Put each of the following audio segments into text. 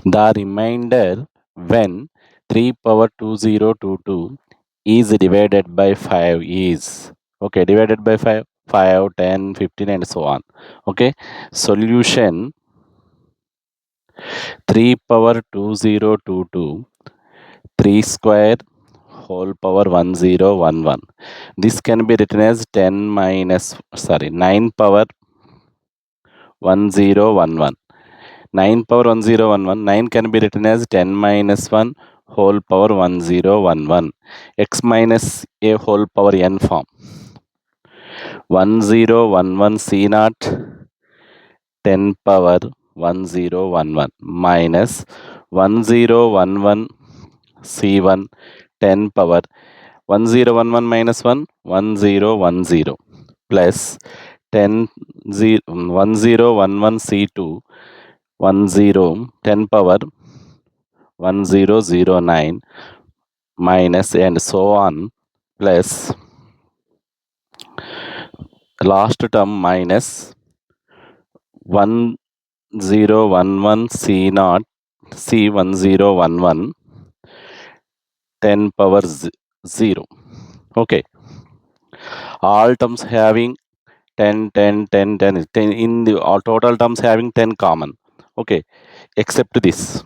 The remainder when 3 power 2022 is divided by 5 is, okay, divided by 5, 5, 10, 15 and so on. Okay, solution 3 power 2022 3 square whole power 1011. This can be written as 9 power 1011. 9 power 1011, 9 can be written as 10 minus 1 whole power 1011. X minus a whole power n form. 1011 C naught 10 power 1011 minus 1011 C1 10 power 1011 minus 1 1010 plus 1011 C2 10 power 1009 minus and so on plus last term minus 1011 C naught C1011 10 power 0. Okay, all terms having 10 10 10 10 10 in the all total terms having 10 common. Okay, except this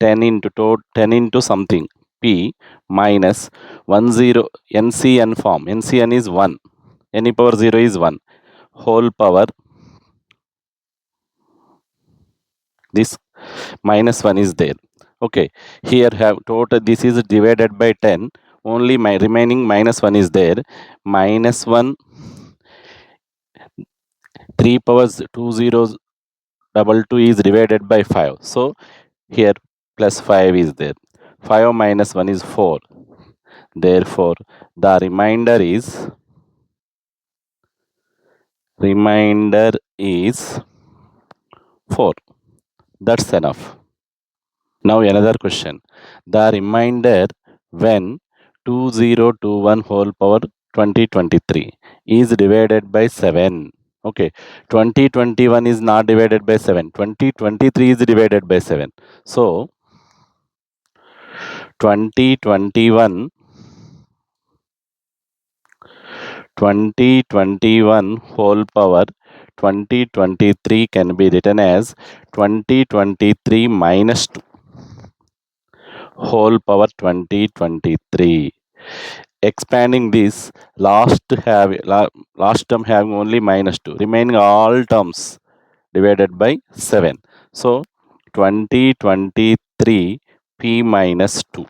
10 into 10 into something p minus 10 ncn form. Ncn is 1, any power 0 is 1 whole power, this minus 1 is there. Okay, here have total, this is divided by 10, only my remaining minus 1 is there. Minus 1 3 powers 2022 is divided by 5, so here plus 5 is there. 5 minus 1 is 4. Therefore, the remainder is 4. That's enough. Now another question. The remainder when 2021 whole power 2023 is divided by 7. Okay, 2021 is not divided by 7. 2023 is divided by 7. So 2021 whole power 2023 can be written as 2023 minus 2 whole power 2023. Expanding this, last term having only minus 2, remaining all terms divided by 7. So 2023 p minus 2.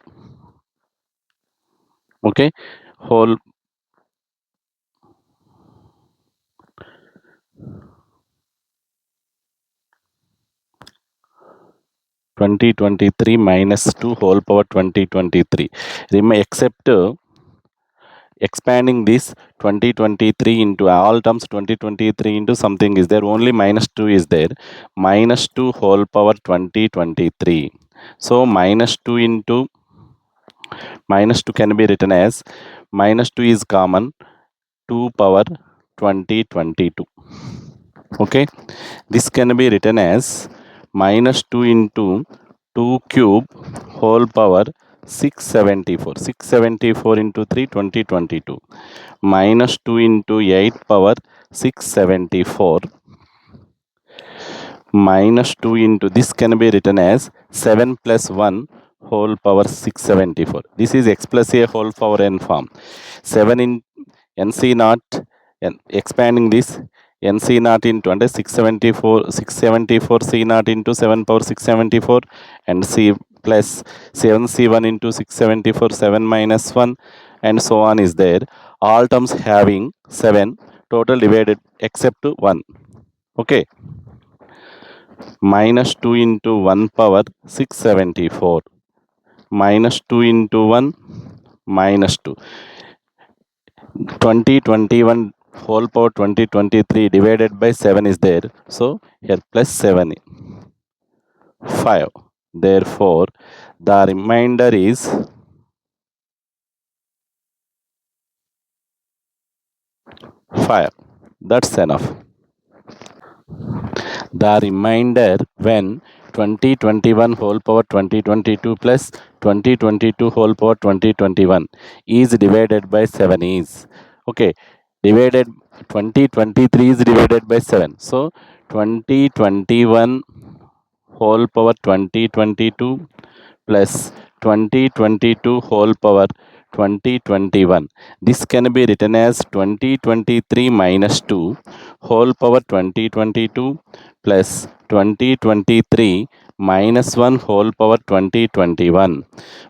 Okay, whole 2023 minus 2 whole power 2023. Except expanding this 2023 into all terms 2023 into something is there, only minus 2 is there. Minus 2 whole power 2023. So minus 2 into minus 2 can be written as minus 2 is common, 2 power 2022. Okay, this can be written as minus 2 into 2 cube whole power 674. 674 into 3 2022 minus 2 into 8 power 674 minus 2 into this can be written as 7 plus 1 whole power 674. This is x plus a whole power n form. 7 in nc naught and expanding this nc naught into 674 c naught into 7 power 674 and c plus 7c1 into 674 7 minus 1 and so on is there. All terms having 7 total divided except 1. Okay, minus 2 into 1 power 674 minus 2 into 1 minus 2. 2021 whole power 2023 divided by 7 is there. So here plus 7 5. Therefore, the remainder is 5. That's enough. The remainder when 2021 whole power 2022 plus 2022 whole power 2021 is divided by 7 is, okay, divided 2023 is divided by 7. So 2021 whole power 2022 plus 2022 whole power 2021. This can be written as 2023 minus 2 whole power 2022 plus 2023 minus 1 whole power 2021.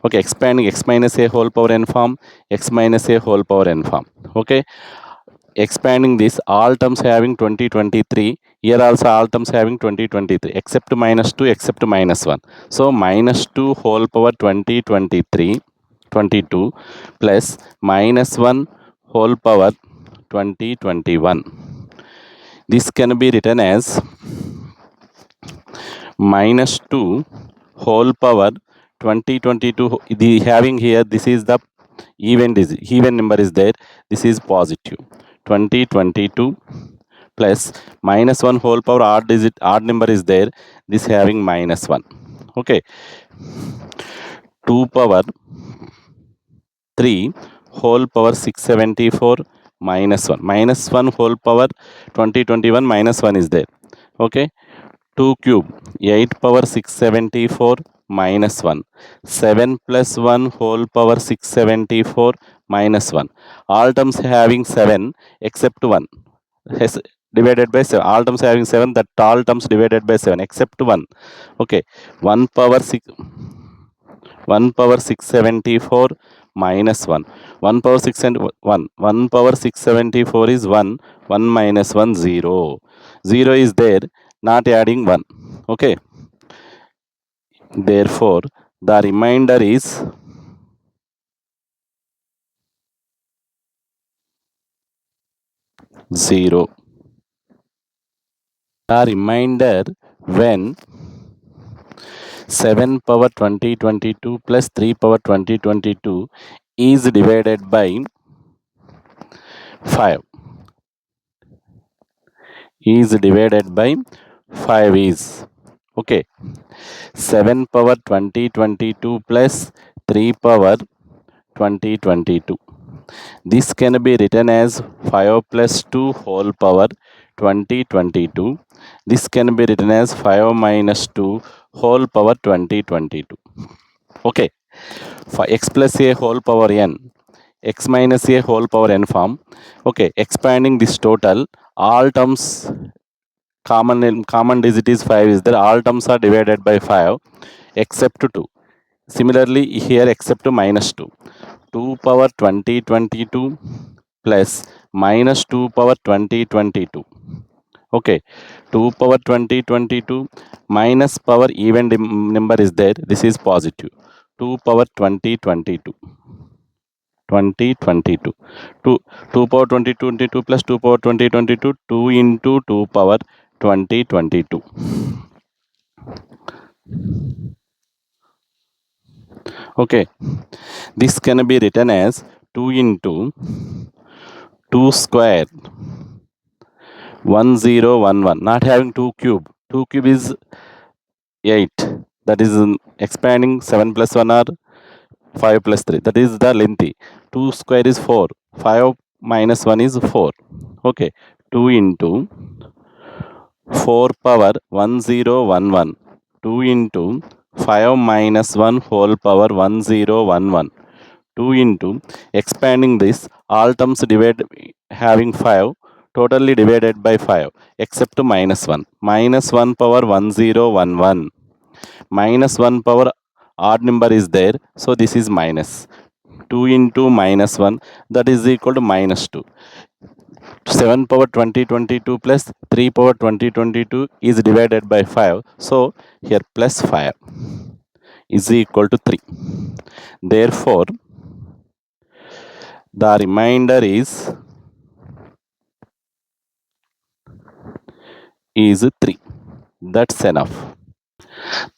Okay, expanding x minus a whole power n form, x minus a whole power n form. Okay, expanding this, all terms having 2023, here also all terms having 2023 except minus 2 except minus 1. So minus 2 whole power 2023 22 plus minus 1 whole power 2021. This can be written as minus 2 whole power 2022. The having here, this is the even number is there, this is positive 2022 plus minus 1 whole power odd number is there, this having minus 1. Okay, 2 power 3 whole power 674 minus 1, minus 1 whole power 2021 minus 1 is there. Okay, 2 cube 8 power 674 minus 1, 7 plus 1 whole power 674 minus 1. All terms having 7 except 1 has divided by 7. All terms having 7, that all terms divided by 7 except 1. Okay, 1 power 6 1 power 674 minus 1, 1 power 6 and 1, 1 power 674 is 1, 1 minus 1 0, 0 is there, not adding 1. Okay, therefore the remainder is 0. The remainder when 7 power 2022 plus 3 power 2022 is divided by 5, is divided by 5 is, okay, 7 power 2022 plus 3 power 2022. This can be written as 5 plus 2 whole power 2022. This can be written as 5 minus 2 whole power 2022. Okay, for x plus a whole power n, x minus a whole power n form. Okay, expanding this total, all terms common digit is 5 is there, all terms are divided by 5 except 2. Similarly here except minus 2, 2 power 2022 plus minus 2 power 2022. Okay, 2 power 2022 minus power even number is there, this is positive, 2 power 2022 2022, 2, 2 power 2022 plus 2 power 2022, 2 into 2 power 2022. Okay, this can be written as 2 into 2 square 1011, not having 2 cube, 2 cube is 8, that is expanding 7 plus 1 or 5 plus 3, that is the lengthy. 2 square is 4, 5 minus 1 is 4. Okay, 2 into 4 power 1011, 2 into 5 minus 1 whole power 1011, 2 into expanding this, all terms divide having 5 totally divided by 5 except minus 1, minus 1 power 1011, minus 1 power odd number is there, so this is minus 2 into minus 1, that is equal to minus 2. 7 power 2022 plus 3 power 2022 is divided by 5, so here plus 5 is equal to 3. Therefore the remainder is 3. That's enough.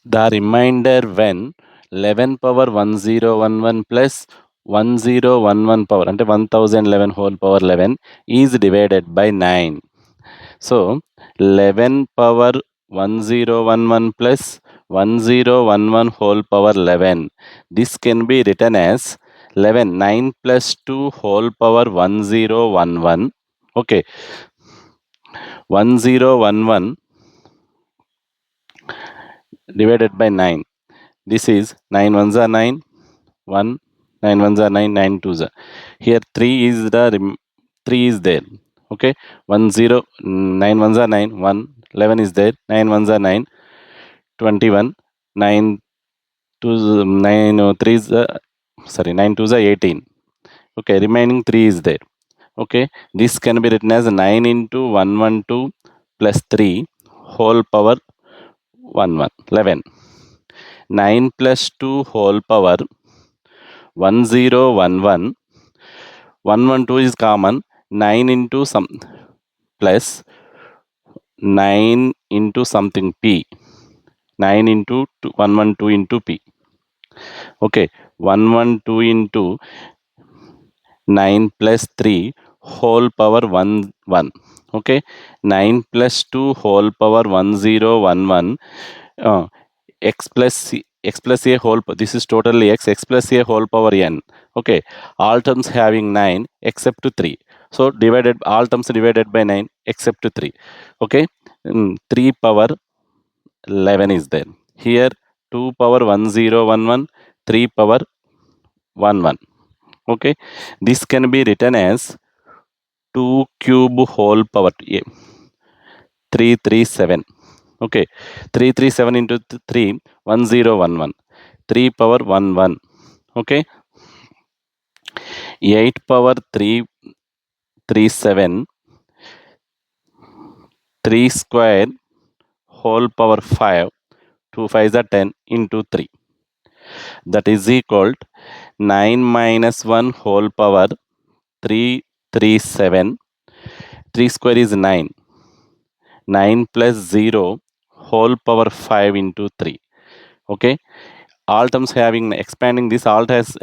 The remainder when 11 power 1011 plus 1011 power అంటే 1011 whole power 11 is divided by 9. So 11 power 1011 plus 1011 whole power 11. This can be written as 11. 9 plus 2 whole power 1011. Okay. 1011 divided by 9. This is 9 ones are 9, 1, 9 ones are 9, 9 twos are. Here 3 is the 3 is there. Okay, 1 0, 9 ones are 9, 1, 11 is there, 9 ones are 9, 21, 9 twos, 9 threes, sorry, 9 twos are 18. Okay, remaining 3 is there. Okay, this can be written as 9 into 112 plus 3 whole power 11. 9 plus 2 whole power 1011. 112 is common. 9 into some plus 9 into something p. 9 into 112 into p. Okay, 112 into 9 plus 3 whole power 1 1. Okay, 9 plus 2 whole power 1011. X plus a whole, this is totally x plus a whole power n. Okay, all terms having 9 except 3. So divided, all terms divided by 9 except 3. Okay, 3 power 11 is there. Here 2 power 1011, 3 power 11. Okay, this can be written as 2 cube whole power 337. Okay, 337 into 3, 1011. 3 power 11. Okay, 8 power 337. 3 square whole power 5. 2 5 are 10 into 3. That is equal to 9 minus 1 whole power 337. 3 square is 9. 9 plus 0 whole power 5 into 3. Okay, all terms having, expanding this, all terms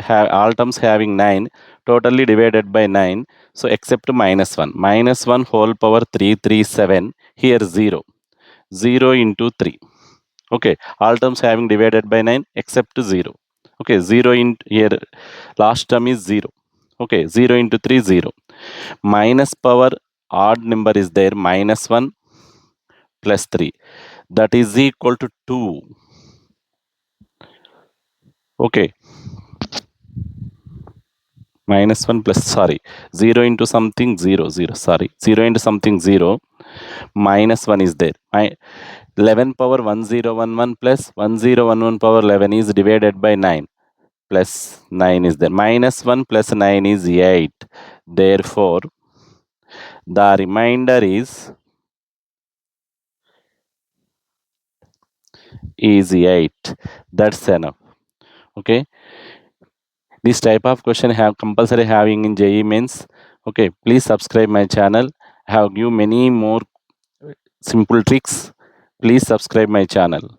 having 9 totally divided by 9. So except minus 1 whole power 337. Here 0 into 3. Okay, all terms having divided by 9 except 0. Okay, 0 in here, last term is 0. Okay, 0 into 3 0. Minus power odd number is there, minus 1 plus 3, that is equal to 2. Okay, minus 1 plus, sorry, 0 into something 0 0, sorry, 0 into something 0, minus 1 is there. 11 power 1011 plus 1011 power 11 is divided by 9, plus 9 is there. Minus 1 plus 9 is 8. Therefore, the remainder is 8. That's enough. Okay, this type of question have compulsory having in JEE mains. Okay, please subscribe my channel. I have give many more simple tricks. Please subscribe my channel.